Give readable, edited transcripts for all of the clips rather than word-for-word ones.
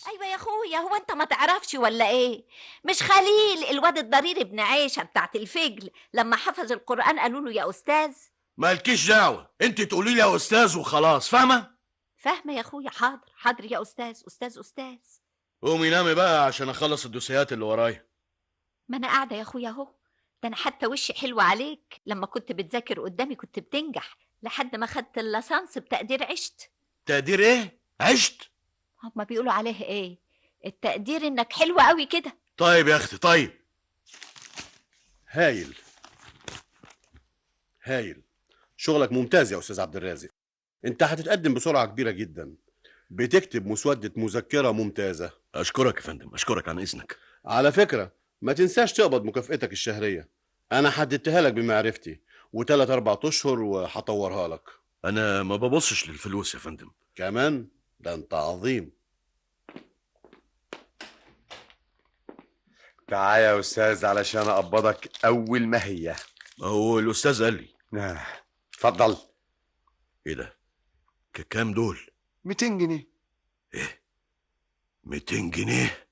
ايوه يا اخويا، هو انت ما تعرفش ولا ايه؟ مش خليل الواد الضرير ابن عيشه بتاعت الفجل لما حفظ القران قالوا له يا استاذ؟ مالكيش دعوه، انت تقولي لي يا استاذ وخلاص، فاهمه؟ فاهمه يا اخويا، حاضر حاضر يا استاذ، استاذ استاذ. قومي نامي بقى عشان اخلص الدوسيات اللي ورايا. ما انا قاعده يا اخويا اهو. ده انا حتى وشي حلو عليك، لما كنت بتذاكر قدامي كنت بتنجح لحد ما خدت الليسانس بتقدير عشت. تقدير ايه؟ عشت؟ هما بيقولوا عليه ايه؟ التقدير انك حلو قوي كده. طيب يا اختي طيب. هايل هايل، شغلك ممتاز يا استاذ عبد الرازق. انت هتتقدم بسرعه كبيره جدا، بتكتب مسوده مذكره ممتازه. اشكرك يا فندم، اشكرك عن اذنك. على فكره ما تنساش تقبض مكافئتك الشهريه، انا حددتها لك بمعرفتي، وثلاث اربع اشهر وهطورها لك. انا ما ببصش للفلوس يا فندم. كمان؟ ده انت عظيم. تعال يا استاذ علشان اقبضك اول ما هي. هو الاستاذ قال لي. اتفضل. ايه ده؟ كام دول؟ 200 جنيه. ايه؟ 200 جنيه؟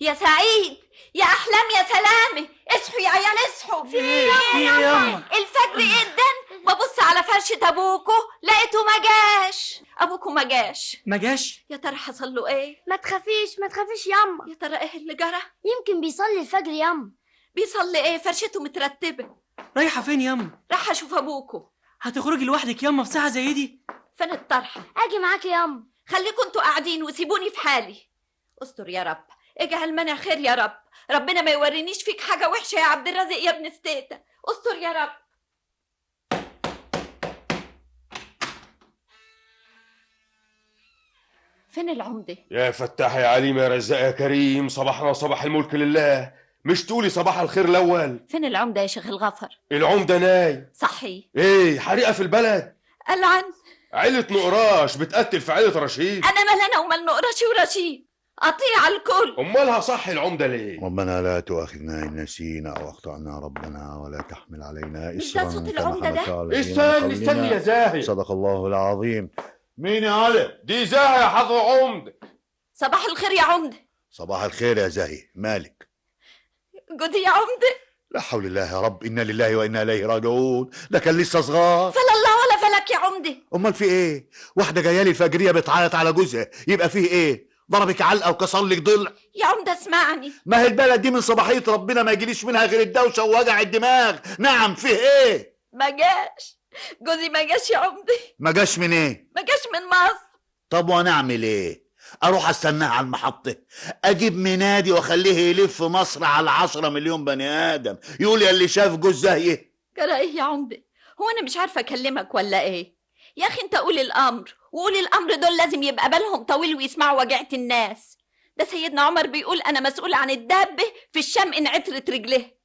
يا سعيد، يا احلام، يا سلامه، اصحوا يا عيال اصحوا. في ايه ياما؟ الفجر جدا، ببص على فرشة ابوكو لقيته ما جاش. ابوكو ما جاش. ما جاش؟ يا ترى حصل له ايه؟ ما تخافيش ما تخافيش ياما، يا ترى ايه اللي جرى؟ يمكن بيصلي الفجر ياما. بيصلي ايه؟ فرشته مترتبة. رايحة فين ياما؟ راح اشوف ابوكو. هتخرجي لوحدك ياما في ساعة زي دي؟ فين الطرحة؟ اجي معاكي ياما. خليكوا انتوا قاعدين وسيبوني في حالي. استر يا رب، اجعل منع خير يا رب. ربنا ما يورينيش فيك حاجة وحشة يا عبد الرازق يا ابن ستيتا. استر يا رب. فين العمدة؟ يا فتاح يا عليم يا رزاق يا كريم، صباحنا وصباح الملك لله، مش تقولي صباح الخير الاول؟ فين العمدة يا شيخ الغفر؟ العمده نايم. صحي. ايه حريقه في البلد؟ ألعن. عيله نقراش بتقتل في عيله رشيد. أنا مال ومال نقرشي ورشيد، أطيع الكل. امالها صح العمده ليه؟ ربنا لا تؤاخذنا إن نسينا أو أخطأنا ربنا، ولا تحمل علينا مش ده إصرا صوت كما العمدة ده؟ حملته على الذين استني قبلنا. استني يا زاهي. صدق الله العظيم. مين يا علي؟ دي زاهي يا حضر عمده. صباح الخير يا عمدة. صباح الخير يا زاهي، مالك؟ جوزي يا عمدة. لا حول الله يا رب، إنا لله وإنا إليه راجعون، ده كان لسه صغار. فلا الله ولا فلك يا عمدة. أمال في إيه؟ واحدة جاية لي الفجرية بتعيط على جوزها، يبقى فيه إيه؟ ضربك علقة وكسر لك ضلع؟ يا عمدة اسمعني. ما هي البلد دي من صباحية ربنا ما يجيليش منها غير الدوشة ووجع الدماغ. نعم فيه إيه؟ ما جاش جوزي، ما جاش يا عمدة. ما جاش من إيه؟ ما جاش من مصر. طب وانا اعمل ايه؟ اروح استناه على المحطة، اجيب منادي واخليه يلف مصر على 10 مليون بني ادم يقول يا اللي شاف جوز زيه. جرى ايه يا عمدة؟ هو انا مش عارفة اكلمك ولا ايه؟ يا اخي انت قول الامر، وقول الامر دول لازم يبقى بالهم طويل ويسمعوا وجعة الناس. ده سيدنا عمر بيقول انا مسؤول عن الدابة في الشام ان عطرت رجليه.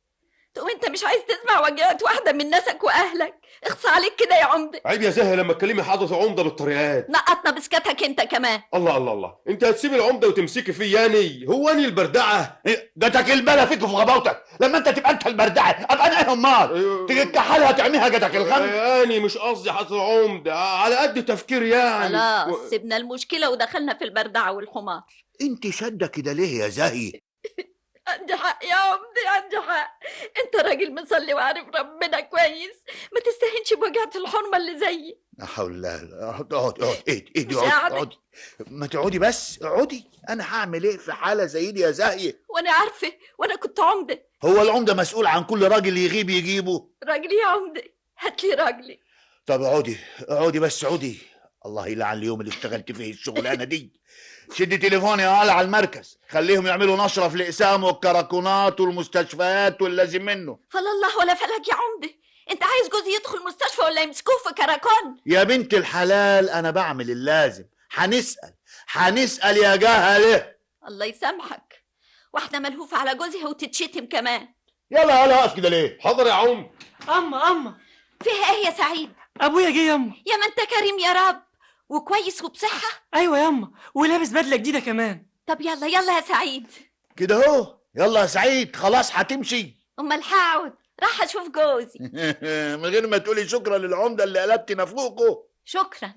تقوم انت مش عايز تسمع وجعة واحدة من ناسك واهلك؟ اخصى عليك كده يا عمدة. عيب يا زاهي لما تكلمي حضرة عمده بالطريقات. نقطنا بسكتك انت كمان. الله الله الله، انت هتسيبي العمده وتمسكي في ياني؟ هو اني البردعه؟ جاتك البلا فيك في غباوتك، لما انت تبقى انت البردعه ابقى انا ايه امال؟ تيجي الكحالة تعميها جاتك الغم. اني مش قصدي حضرة عمده، على قد تفكير يعني. خلاص سيبنا المشكلة ودخلنا في البردعة والحمار. انت شادة كده ليه يا زاهي؟ عندي حق يا عمدي، عندي حق. انت راجل مصلي وعارف ربنا كويس، ما تستهينش بوجعة الحرمة اللي زيي. لا حول الله. اقعد اهدي مش قاعدة. اقعدي، ما تقعدي بس اقعدي. انا هعمل ايه في حالة زي دي يا زاهي؟ وانا عارفة، وانا كنت عمدة. هو العمدة مسؤول عن كل راجل يغيب يجيبه؟ راجلي يا عمدة، هاتلي راجلي. طب اقعدي بس اقعدي. الله يلعن اليوم اللي اشتغلت فيه الشغلانه دي. شد تليفوني يا على المركز، خليهم يعملوا نشره في الاقسام والكراكونات والمستشفيات واللازم منه. فلا الله ولا فلك يا عمدة. انت عايز جوزي يدخل مستشفى ولا يمسكوه في كراكون؟ يا بنت الحلال انا بعمل اللازم. هنسال يا جهله. الله يسامحك، واحدة ملهوفة على جوزها وتتشتم كمان. يلا واقف كده ليه؟ حاضر يا عم. اما فيها ايه يا سعيد؟ ابويا جه ياما. يا ما انت كريم يا رب، وكويس وبصحة. ايوه ياما، ولابس بدلة جديدة كمان. طب يلا يلا يا سعيد. كده اهو. يلا يا سعيد خلاص هتمشي. امال هقعد، راح اشوف جوزي. من غير ما تقولي شكرا للعمده اللي قلبت نافوقه. شكرا.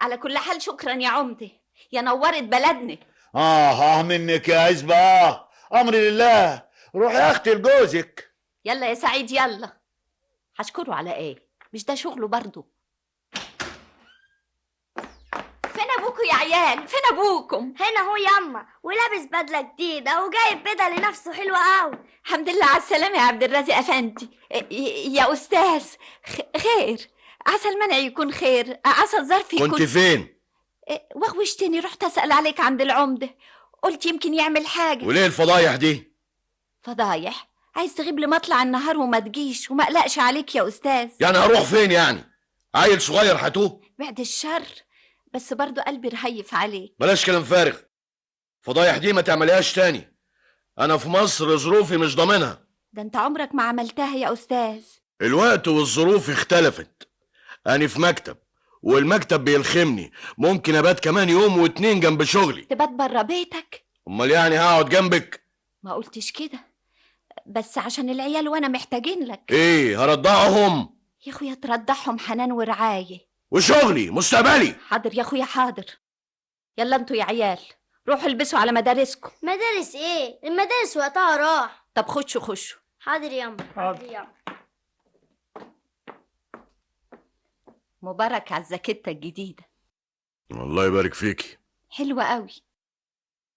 على كل حال شكرا يا عمدة، يا نورت بلدنا. منك يا عزبة. امري لله. روح يا اختي لجوزك. يلا يا سعيد يلا. هشكره على ايه؟ مش ده شغله برضه. فين ابوكوا يا عيال؟ فين ابوكم؟ هنا هو يما، ولابس بدلة جديدة وجايب بدل لنفسه حلوة قوي. الحمد لله على السلامة يا عبد الرازق افندي. يا استاذ خير، عسى المنع يكون خير، عسى الظرف يكون. كنت فين؟ وغوشتني، رحت اسال عليك عند العمده، قلت يمكن يعمل حاجه. وليه الفضايح دي؟ فضايح؟ عايز تغيب لمطلع النهار وما تجيش وما اقلقش عليك يا استاذ. يعني هروح فين يعني؟ عيل صغير هتوه؟ بعد الشر، بس برضو قلبي رهيف عليك. بلاش كلام فارغ. فضايح دي ما تعمليهاش تاني. انا في مصر ظروفي مش ضامنها. ده انت عمرك ما عملتها يا استاذ. الوقت والظروف اختلفت. انا في مكتب والمكتب بيلخمني، ممكن ابات كمان يوم واتنين جنب شغلي. تبات برا بيتك؟ امال يعني هقعد جنبك؟ ما قلتش كده، بس عشان العيال وانا محتاجين لك. ايه هرضعهم؟ يا اخويا ترضعهم حنان ورعايه. وشغلي مستقبلي. حاضر يا اخويا حاضر. يلا انتوا يا عيال روحوا البسوا على مدارسكم. مدارس ايه؟ المدارس وقتها راح. طب خشوا. حاضر يما. حاضر. يما. مبارك على الزاكيتة الجديدة. الله يبارك فيكي. حلوة قوي.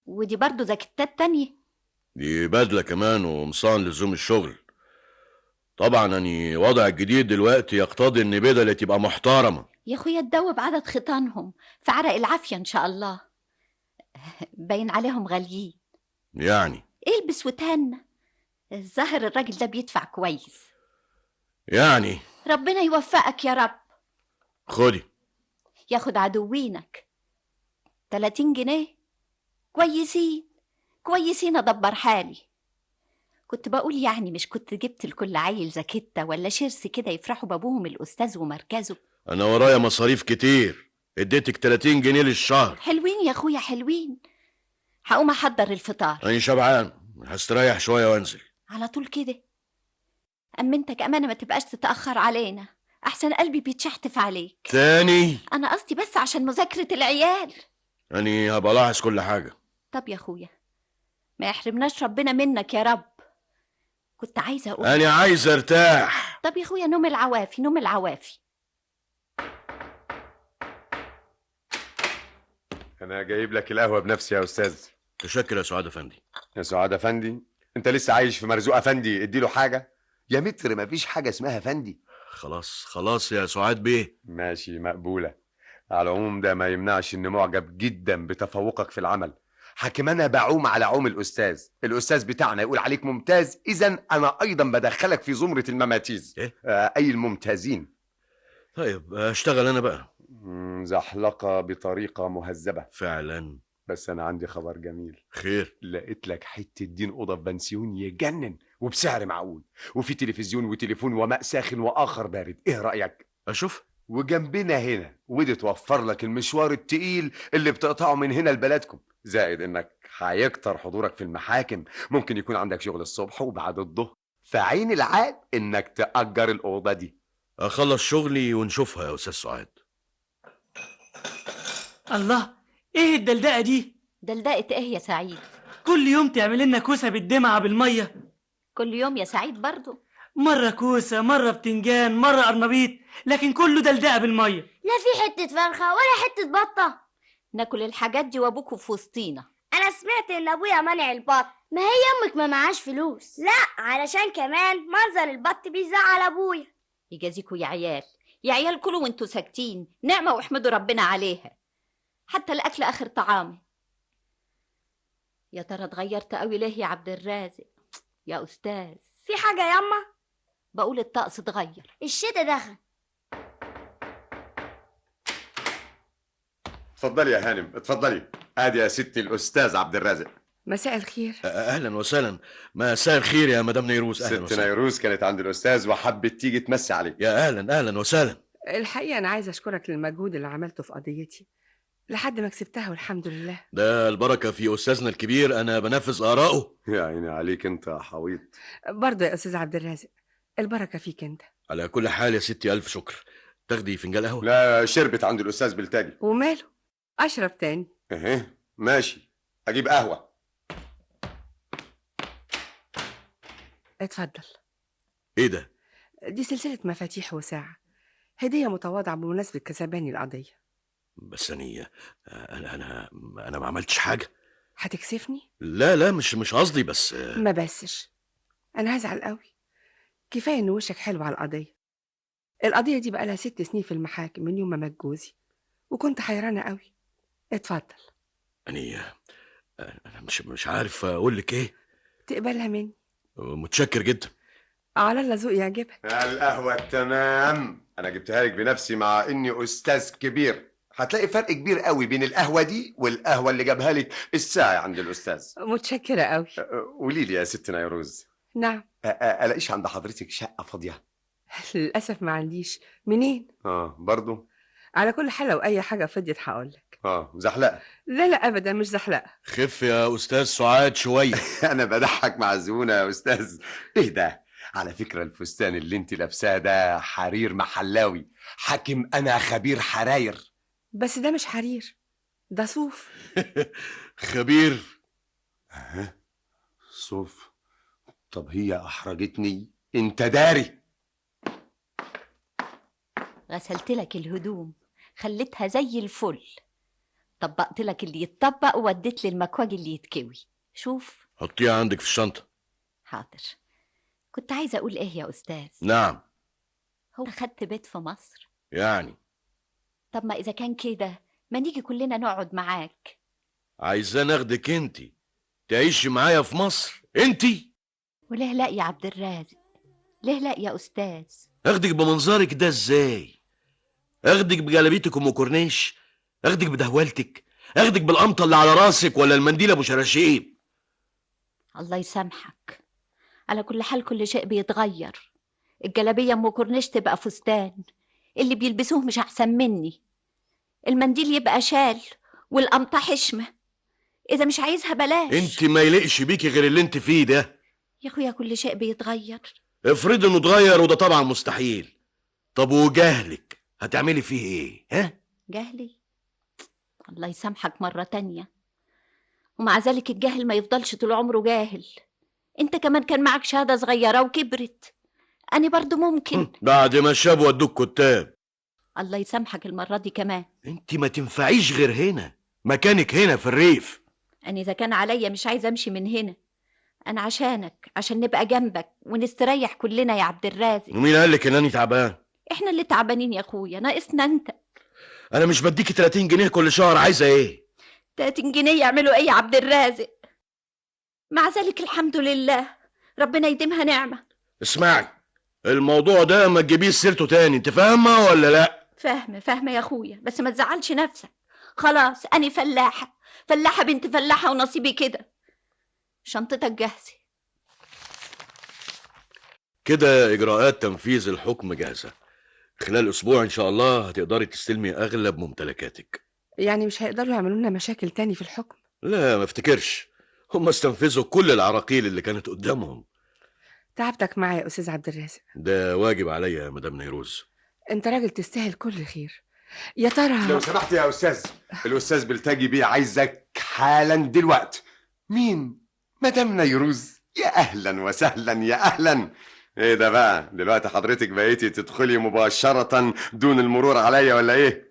ودي برضو زاكيتات تانية. دي بدلة كمان ومصان لزوم الشغل. طبعا اني وضع الجديد دلوقتي يقتضي ان بدلة تبقى محترمة. يا اخويا تدوب عدد خيطانهم في عرق العافية ان شاء الله. باين عليهم غاليين. يعني البس وتهنى، الظاهر الراجل ده بيدفع كويس. يعني ربنا يوفقك يا رب. خدي. ياخد عدوينك 30 جنيه. كويسين ادبر حالي. كنت بقول يعني مش كنت جبت لكل عيل زاكيتة ولا شرس كده يفرحوا بابوهم الاستاذ ومركزه. انا ورايا مصاريف كتير، اديتك 30 جنيه للشهر. حلوين يا اخويا حلوين. هقوم احضر الفطار. انا شبعان، هستريح شوية وانزل. على طول كده؟ امنتك امانة ما تبقاش تتأخر علينا، احسن قلبي بيتشحتف عليك. تاني؟ انا قصدي بس عشان مذاكرة العيال. اني هبقى لاحظ كل حاجة. طب يا اخويا ما يحرمناش ربنا منك يا رب. كنت عايزة اقول انا عايز ارتاح. طب يا اخويا نوم العوافي. انا جايب لك القهوه بنفسي يا استاذ. تشكر يا سعاد افندي. يا سعاد افندي، انت لسه عايش في مرزوق افندي؟ اديله حاجه يا متر، مفيش حاجه اسمها افندي. خلاص يا سعاد بيه. ماشي، مقبوله. على العموم ده ما يمنعش اني معجب جدا بتفوقك في العمل. حاكم انا بعوم على عوم الاستاذ بتاعنا يقول عليك ممتاز، اذا انا ايضا بدخلك في زمره المماتيز. إيه؟ اي الممتازين. طيب اشتغل انا بقى. زحلقه بطريقه مهذبه فعلا. بس انا عندي خبر جميل. خير؟ لقيت لك حته دين اوضه في بنسيون يجنن وبسعر معقول، وفي تلفزيون وتليفون وماء ساخن واخر بارد. ايه رايك؟ اشوف. وجنبنا هنا، ودي توفر لك المشوار التقيل اللي بتقطعه من هنا لبلدكم، زائد انك هيكتر حضورك في المحاكم. ممكن يكون عندك شغل الصبح وبعد الظهر، فعين العاد انك تأجر الأوضة دي. اخلص شغلي ونشوفها يا استاذ سعاد. الله، ايه الدلدقة دي؟ دلدقة ايه يا سعيد؟ كل يوم تعمل لنا كوسة بالدمعة بالمية. كل يوم يا سعيد برضو؟ مرة كوسة، مرة بتنجان، مرة قرنبيط، لكن كله دلدقة بالمية. لا في حتة فرخة ولا حتة بطة. ناكل الحاجات دي وابوكوا في وسطينا. انا سمعت ان ابويا منع البط. ما هي امك ما معاش فلوس. لا علشان كمان منظر البط بيزعل ابويا. يجازيكوا يا عيال كلوا وانتوا ساكتين، نعمة واحمدوا ربنا عليها. حتى الاكل اخر طعامي. يا ترى اتغيرت قوي ليه يا عبد الرازق يا استاذ؟ في حاجة ياما؟ بقول الطقس اتغير. الشتا دخل. اتفضلي يا هانم، اتفضلي. ادي يا ستي الاستاذ عبد الرازق. مساء الخير. اهلا وسهلا. مساء الخير يا مدام نيروز. اهلا ست وسهلا. نيروز كانت عند الاستاذ وحبت تيجي تمسي عليك. يا اهلا وسهلا. الحقيقة أنا عايزة أشكرك للمجهود اللي عملته في قضيتي لحد ما كسبتها والحمد لله. ده البركة في أستاذنا الكبير، أنا بنفذ آراءه. يا عيني عليك أنت يا حويط. برضه يا أستاذ عبد الرازق البركة فيك أنت. على كل حال يا ستي ألف شكر. تاخدي فنجان قهوه؟ لا، شربت عند الاستاذ بلتاجي. وماله؟ اشرب تاني. ايه ماشي، اجيب قهوه. اتفضل. ايه ده؟ دي سلسلة مفاتيح وساعة، هدية متواضعة بمناسبة كسباني القضية. بس انا ما عملتش حاجه. هتكسفني؟ لا لا، مش قصدي، بس ما بسش، انا هزعل قوي. كفاية ان وشك حلو على القضية دي بقالها 6 سنين في المحاكم من يوم ما مات جوزي، وكنت حيرانة قوي. اتفضل. يعني انا مش عارف اقول لك ايه. تقبلها مني؟ متشكر جدا. على الله ذوقي يعجبك. القهوه تمام، انا جبتها لك بنفسي مع اني استاذ كبير. هتلاقي فرق كبير قوي بين القهوه دي والقهوه اللي جابها لك الساعه عند الاستاذ. متشكرة قوي. قولي لي يا ست نيروز، نعم. الاقيش عند حضرتك شقه فاضيه؟ للأسف ما عنديش. منين؟ برضو. على كل حال لو أي حاجة فضيت هقولك. زحلقه؟ لا لا أبدا، مش زحلقة. خف يا استاذ سعاد شويه. انا بضحك مع الزبونه يا استاذ. ايه ده؟ على فكره الفستان اللي انت لابساه ده حرير محلاوي، حاكم انا خبير حراير. بس ده مش حرير، ده صوف. خبير. صوف؟ طب هي احرجتني، انت داري. غسلت لك الهدوم، خليتها زي الفل، طبقت لك اللي يتطبق ووديت لي المكواج اللي يتكوي. شوف. حطيها عندك في الشنطه. حاضر. كنت عايزة أقول إيه يا أستاذ؟ نعم. هو خدت بيت في مصر؟ يعني طب ما إذا كان كده ما نيجي كلنا نقعد معاك. عايزاه ناخدك انتي تعيشي معايا في مصر انتي؟ وليه لا يا عبد الرازق؟ ليه لا يا أستاذ؟ اخدك بمنظرك ده ازاي؟ اخدك بجلابيتك ام كورنيش؟ اخدك بدهولتك؟ اخدك بالقمطه اللي على راسك ولا المنديل ابو شراشيب؟ الله يسامحك. على كل حال كل شيء بيتغير. الجلابية ام كورنيش تبقى فستان، اللي بيلبسوه مش أحسن مني. المنديل يبقى شال والقمطة حشمة. إذا مش عايزها بلاش. انت ما يليقش بيكي غير اللي انت فيه ده. يا أخويا كل شيء بيتغير. افرض انه اتغير، وده طبعا مستحيل. طب وجهلك هتعملي فيه ايه؟ ها؟ جهلي؟ الله يسامحك مرة تانية. ومع ذلك الجاهل ما يفضلش طول عمره جاهل. انت كمان كان معك شهادة صغيرة وكبرت، أنا برضو ممكن. بعد ما شاب ودوك كتاب. الله يسامحك المرة دي كمان. انت ما تنفعيش غير هنا، مكانك هنا في الريف. أنا إذا كان عليا مش عايزة أمشي من هنا. أنا عشانك، عشان نبقى جنبك ونستريح كلنا يا عبد الرازق. ومين قالك ان انا تعبان؟ احنا اللي تعبانين يا أخويا، ناقصنا أنت. انا مش بديكي 30 جنيه كل شهر، عايزه ايه؟ 30 جنيه يعملوا ايه يا عبد الرازق؟ مع ذلك الحمد لله، ربنا يديمها نعمة. اسمعي، الموضوع ده ما تجيبيش سيرته تاني، انت فاهمه ولا لا؟ فاهمة يا أخويا، بس ما تزعلش نفسك. خلاص أنا فلاحة بنت فلاحة ونصيبي كده. شنطتك جاهزة كده اجراءات تنفيذ الحكم جاهزه. خلال اسبوع ان شاء الله هتقدري تستلمي اغلب ممتلكاتك. يعني مش هيقدروا يعملوا لنا مشاكل تاني في الحكم؟ لا ما افتكرش، هم استنفذوا كل العراقيل اللي كانت قدامهم. تعبتك معايا يا أستاذ عبد الرازق. ده واجب عليا يا مدام نيروز. أنت راجل تستاهل كل خير. يا ترى لو سمحت يا استاذ، الاستاذ بلتاجي بيه عايزك حالا دلوقتي. مين؟ مدام نيروز. يا اهلا وسهلا، يا اهلا. ايه ده بقى دلوقتي حضرتك بقيتي تدخلي مباشرة دون المرور عليا ولا ايه؟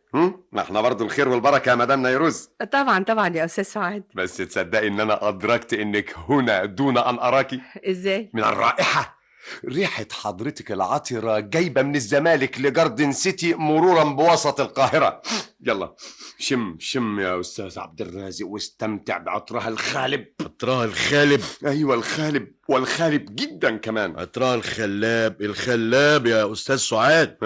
ما احنا برضو الخير والبركة يا مدام نيروز. طبعا يا أستاذ سعاد. بس تصدقي ان انا ادركت انك هنا دون ان اراكي؟ إزاي؟ من الرائحة، ريحة حضرتك العطرة جايبة من الزمالك لجاردن سيتي مرورا بوسط القاهرة. يلا شم يا أستاذ عبد الرازق واستمتع بعطرها الخالب. عطرها الخالب؟ أيوة الخالب، والخالب جدا كمان. عطرها الخلاب يا أستاذ سعاد.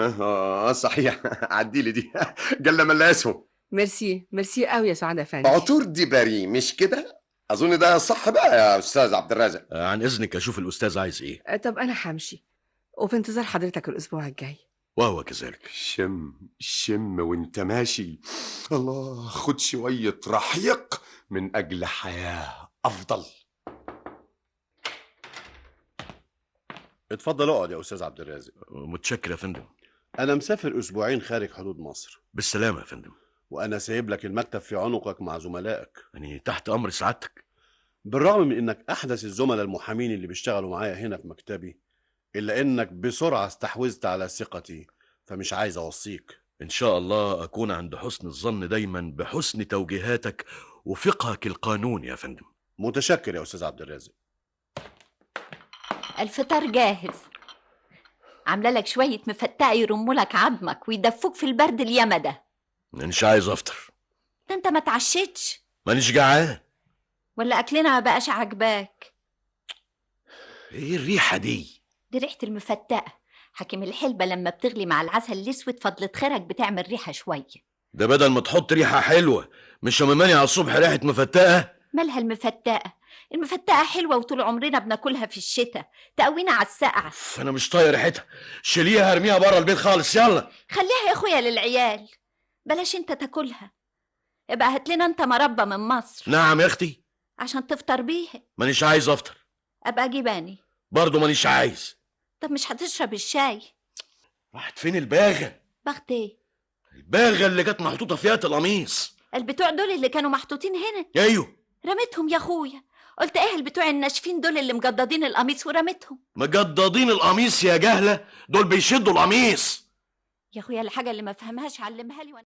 صحيح. عديلي دي جل من لا اسمه. ميرسي قوي يا سعاد افندي. عطور دي باري مش كده؟ أظن ده صح بقى يا أستاذ عبد الرازق. عن إذنك أشوف الأستاذ عايز إيه. طب أنا همشي وفي انتظار حضرتك الأسبوع الجاي. وهو كذلك. شم وانت ماشي. الله، خد شوية رحيق من أجل حياة أفضل. اتفضل اقعد يا استاذ عبد الرازق. متشكر يا فندم. انا مسافر اسبوعين خارج حدود مصر، بالسلامة يا فندم. وانا سايب لك المكتب في عنقك مع زملائك. يعني تحت أمر سعادتك. بالرغم من انك احدث الزملاء المحامين اللي بيشتغلوا معايا هنا في مكتبي، الا انك بسرعة استحوذت على ثقتي، فمش عايز اوصيك. إن شاء الله أكون عند حسن الظن دايما بحسن توجيهاتك وفقهك القانوني يا فندم. متشكر يا استاذ عبد الرازق. الفطار جاهز. عامله لك شويه مفتقه يرموا لك عظمك ويدفوك في البرد الياما ده. مانيش عايز أفطر. ده انت ما اتعشيتش مانيش جعان. ولا اكلنا ما بقاش عاجباك؟ إيه الريحة دي؟ دي ريحه المفتقه. حكيم الحلبه لما بتغلي مع العسل الاسود فضلة خيرك بتعمل ريحه شويه. ده بدل ما تحط ريحة حلوة مش مماني على الصبح ريحة مفتقة؟ مالها المفتقه؟ المفتقه حلوه وطول عمرنا بناكلها في الشتاء، تقوينا على السقعه. أنا مش طايق ريحتها. شيليها ارميها بره البيت خالص يلا. خليها يا اخويا للعيال، بلاش انت تاكلها. ابقى هات لنا انت مربى من مصر. نعم يا أختي. عشان تفطر بيه. مانيش عايز أفطر. ابقى جيباني. برضه مانيش عايز. طب مش هتشرب الشاي؟ راحت فين الباغة؟ بخت ايه؟ الباغة اللي كانت محطوطة فيها القميص. البتوع دول اللي كانوا محطوطين هنا أيوه. رميتهم يا اخويا. قلت ايه البتوع الناشفين دول اللي مجددين القميص ورميتهم؟ مجددين القميص يا جهلة، دول بيشدوا القميص. يا اخويا الحاجه اللي ما فهمهاش علمها لي.